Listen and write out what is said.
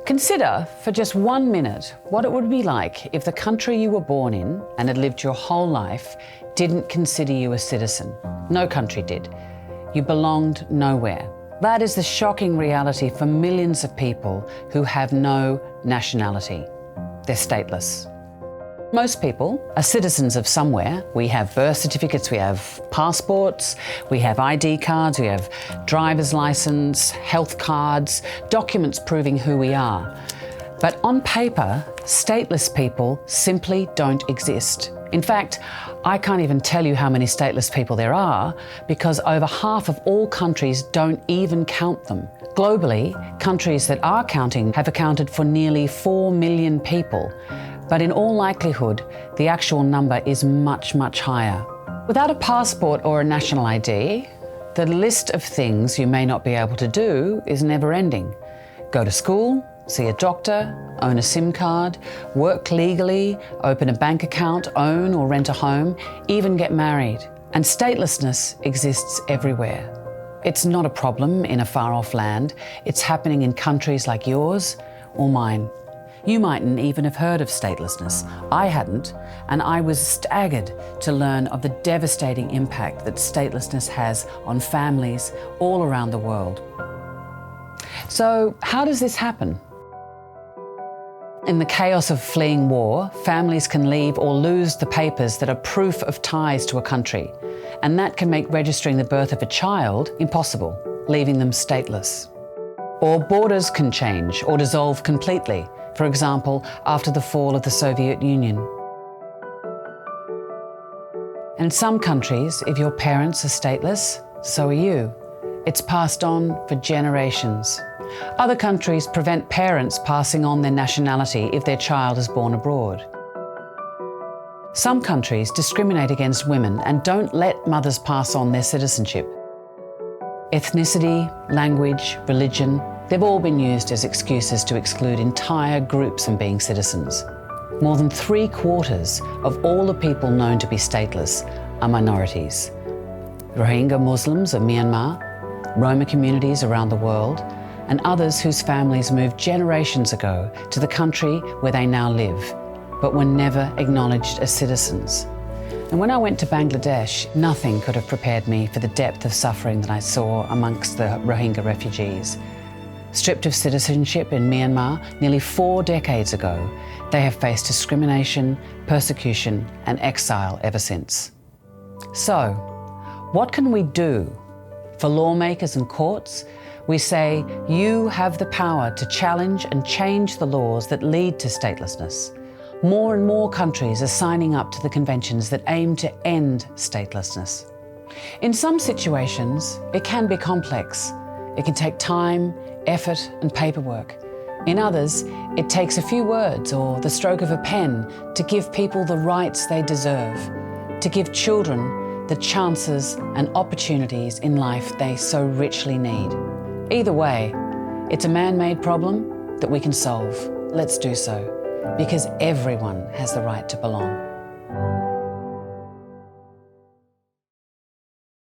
Consider for just 1 minute what it would be like if the country you were born in and had lived your whole life didn't consider you a citizen. No country did. You belonged nowhere. That is the shocking reality for millions of people who have no nationality. They're stateless. Most people are citizens of somewhere. We have birth certificates, we have passports, we have ID cards, we have driver's license, health cards, documents proving who we are. But on paper, stateless people simply don't exist. In fact, I can't even tell you how many stateless people there are because over half of all countries don't even count them. Globally, countries that are counting have accounted for nearly 4 million people. But in all likelihood, the actual number is much, much higher. Without a passport or a national ID, the list of things you may not be able to do is never ending. Go to school, see a doctor, own a SIM card, work legally, open a bank account, own or rent a home, even get married. And statelessness exists everywhere. It's not a problem in a far-off land. It's happening in countries like yours or mine. You mightn't even have heard of statelessness. I hadn't, and I was staggered to learn of the devastating impact that statelessness has on families all around the world. So, how does this happen? In the chaos of fleeing war, families can leave or lose the papers that are proof of ties to a country, and that can make registering the birth of a child impossible, leaving them stateless. Or borders can change or dissolve completely. For example, after the fall of the Soviet Union. And in some countries, if your parents are stateless, so are you. It's passed on for generations. Other countries prevent parents passing on their nationality if their child is born abroad. Some countries discriminate against women and don't let mothers pass on their citizenship. Ethnicity, language, religion, they've all been used as excuses to exclude entire groups from being citizens. More than 3/4 of all the people known to be stateless are minorities. Rohingya Muslims of Myanmar, Roma communities around the world, and others whose families moved generations ago to the country where they now live, but were never acknowledged as citizens. And when I went to Bangladesh, nothing could have prepared me for the depth of suffering that I saw amongst the Rohingya refugees. Stripped of citizenship in Myanmar nearly 4 decades ago, they have faced discrimination, persecution, and exile ever since. So, what can we do? For lawmakers and courts, we say you have the power to challenge and change the laws that lead to statelessness. More and more countries are signing up to the conventions that aim to end statelessness. In some situations, it can be complex. It can take time, effort, and paperwork. In others, it takes a few words or the stroke of a pen to give people the rights they deserve, to give children the chances and opportunities in life they so richly need. Either way, it's a man-made problem that we can solve. Let's do so, because everyone has the right to belong.